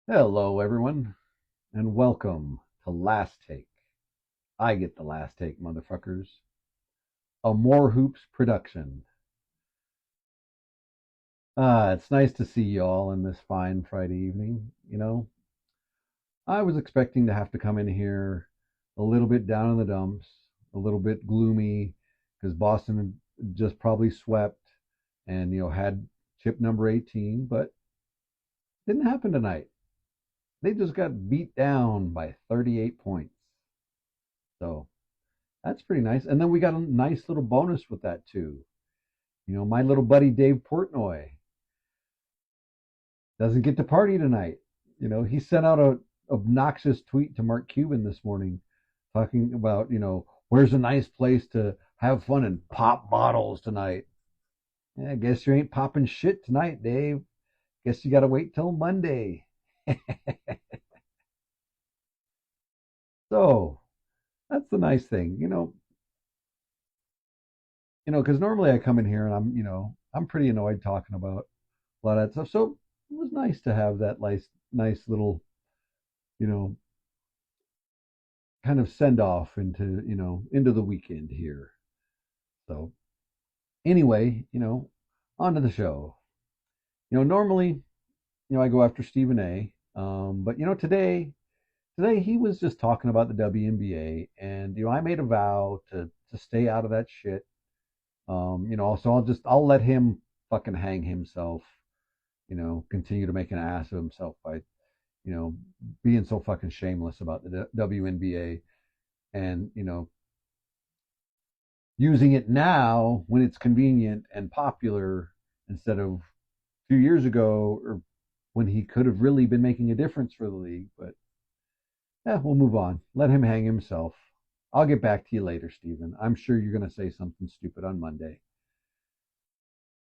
Hello, everyone, and welcome to Last Take. I get the last take, motherfuckers. A More Hoops production. It's nice to see you all on this fine Friday evening. I was expecting to have to come in here a little bit down in the dumps, a little bit gloomy, because Boston just probably swept and, had chip number 18, but didn't happen tonight. They just got beat down by 38 points. So that's pretty nice. And then we got a nice little bonus with that too. My little buddy Dave Portnoy doesn't get to party tonight. He sent out a obnoxious tweet to Mark Cuban this morning talking about, where's a nice place to have fun and pop bottles tonight. Yeah, I guess you ain't popping shit tonight, Dave. Guess you got to wait till Monday. So that's the nice thing, because normally I come in here and I'm pretty annoyed talking about a lot of that stuff. So it was nice to have that nice little, you know, kind of send off into the weekend here. So anyway, on to the show. Normally, I go after Stephen A. But today he was just talking about the WNBA, and I made a vow to stay out of that shit. So I'll let him fucking hang himself. Continue to make an ass of himself by you know being so fucking shameless about the WNBA, and using it now when it's convenient and popular instead of 2 years ago, or when he could have really been making a difference for the league. But yeah, we'll move on. Let him hang himself. I'll get back to you later, Steven. I'm sure you're going to say something stupid on Monday.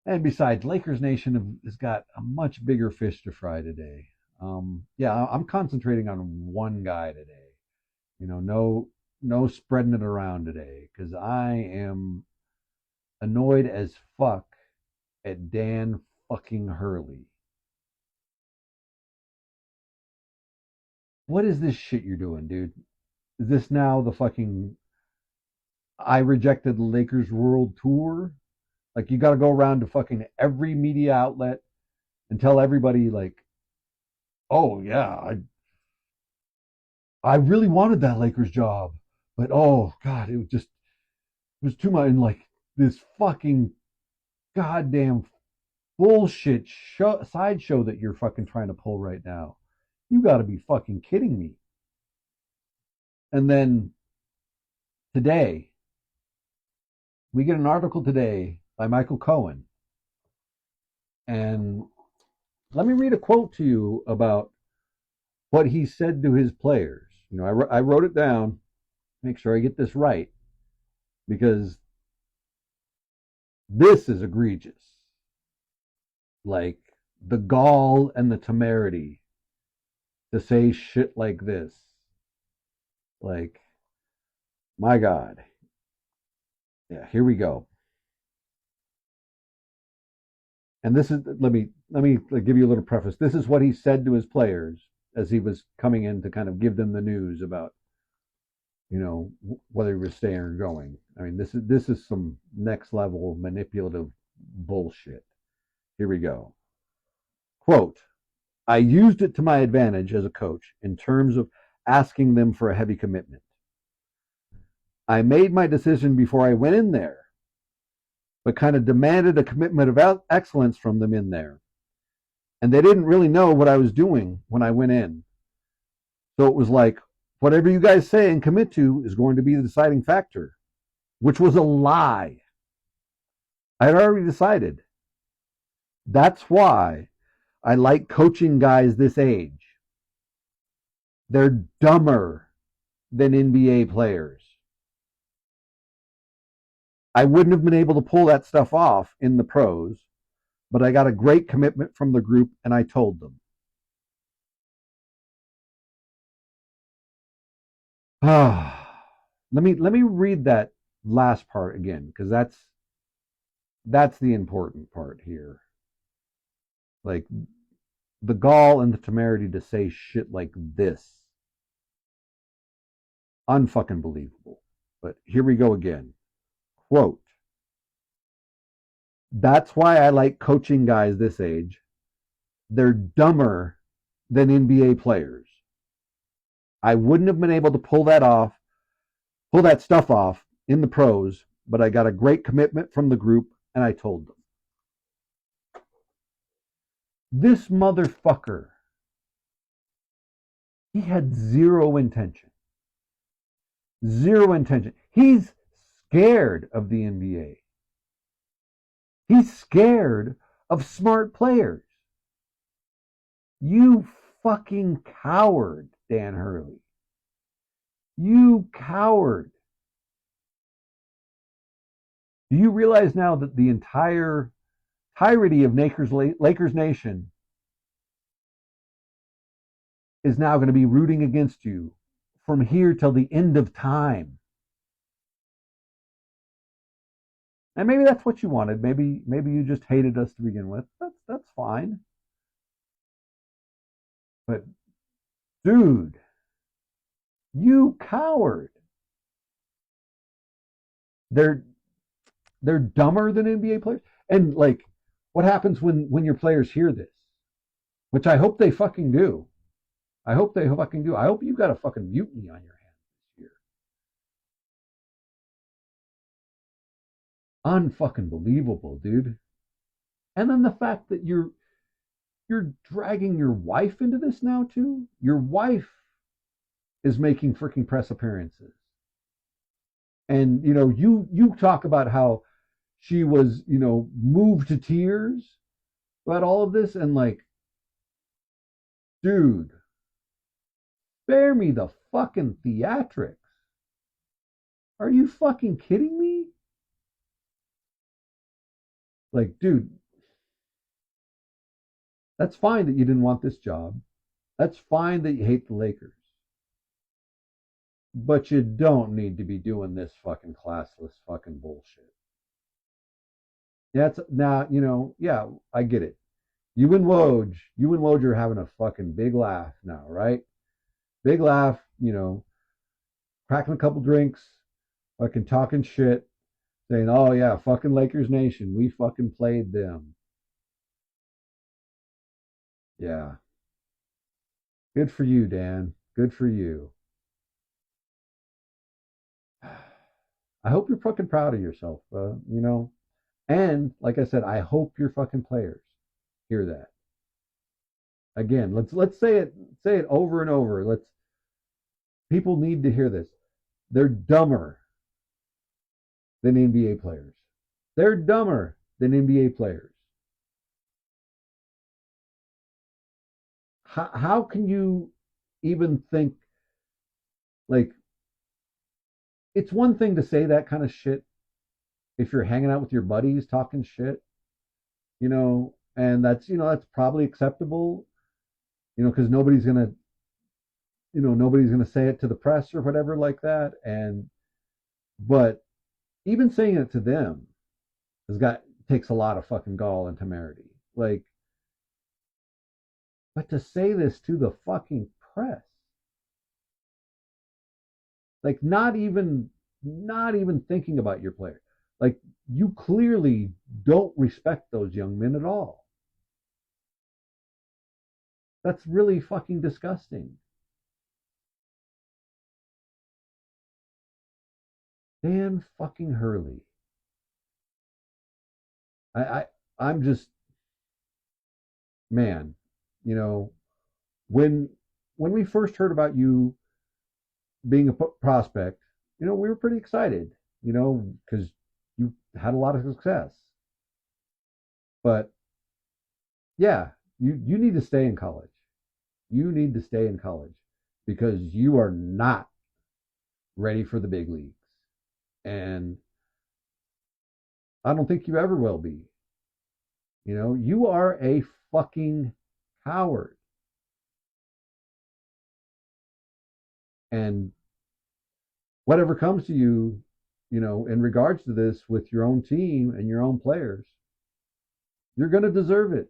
And besides, Lakers Nation has got a much bigger fish to fry today. Yeah, I'm concentrating on one guy today. No spreading it around today, because I am annoyed as fuck at Dan fucking Hurley. What is this shit you're doing, dude? Is this now the fucking I rejected the Lakers World Tour? Like, you got to go around to fucking every media outlet and tell everybody, like, oh yeah, I really wanted that Lakers job, but oh god, it was too much. And like, this fucking goddamn bullshit sideshow that you're fucking trying to pull right now. You got to be fucking kidding me. And then today, we get an article today by Michael Cohen. And let me read a quote to you about what he said to his players. I wrote it down, make sure I get this right, because this is egregious. Like, the gall and the temerity to say shit like this. Like, my God. Yeah, here we go. And this is, let me give you a little preface. This is what he said to his players as he was coming in to kind of give them the news about, whether he was staying or going. I mean, this is some next level manipulative bullshit. Here we go. Quote, I used it to my advantage as a coach in terms of asking them for a heavy commitment. I made my decision before I went in there, but kind of demanded a commitment of excellence from them in there. And they didn't really know what I was doing when I went in. So it was like, whatever you guys say and commit to is going to be the deciding factor, which was a lie. I had already decided. That's why I like coaching guys this age. They're dumber than NBA players. I wouldn't have been able to pull that stuff off in the pros, but I got a great commitment from the group, and I told them. Let me read that last part again, because that's the important part here. Like, the gall and the temerity to say shit like this. Unfucking believable. But here we go again. Quote, that's why I like coaching guys this age. They're dumber than NBA players. I wouldn't have been able to pull that stuff off in the pros, but I got a great commitment from the group and I told them. This motherfucker, he had zero intention. Zero intention. He's scared of the NBA. He's scared of smart players. You fucking coward, Dan Hurley. You coward. Do you realize now that the entire entirety of Lakers Nation is now going to be rooting against you from here till the end of time? And maybe that's what you wanted. Maybe you just hated us to begin with. That's fine. But dude, you coward. They're dumber than NBA players. And like, what happens when your players hear this? Which I hope they fucking do. I hope they fucking do. I hope you got a fucking mutiny on your hands this year. Unfucking believable, dude. And then the fact that you're dragging your wife into this now too. Your wife is making freaking press appearances. And you talk about how she was, moved to tears about all of this, and like, dude, spare me the fucking theatrics. Are you fucking kidding me? Like, dude, that's fine that you didn't want this job. That's fine that you hate the Lakers. But you don't need to be doing this fucking classless fucking bullshit. That's now, yeah, I get it. You and Woj are having a fucking big laugh now, right? Big laugh, cracking a couple drinks, fucking talking shit, saying, oh yeah, fucking Lakers Nation, we fucking played them. Yeah. Good for you, Dan. Good for you. I hope you're fucking proud of yourself, and like I said, I hope your fucking players hear that. Again, let's say it over and over. People need to hear this. They're dumber than NBA players. They're dumber than NBA players. How can you even think, like, it's one thing to say that kind of shit if you're hanging out with your buddies talking shit, and that's probably acceptable, because nobody's gonna say it to the press or whatever like that. But even saying it to them takes a lot of fucking gall and temerity. Like, but to say this to the fucking press, like, not even thinking about your player. Like, you clearly don't respect those young men at all. That's really fucking disgusting. Dan fucking Hurley. I'm just, man, when we first heard about you being a prospect, we were pretty excited, because you had a lot of success. But yeah, you need to stay in college. You need to stay in college because you are not ready for the big leagues. And I don't think you ever will be. You are a fucking coward. And whatever comes to you, in regards to this with your own team and your own players, you're going to deserve it.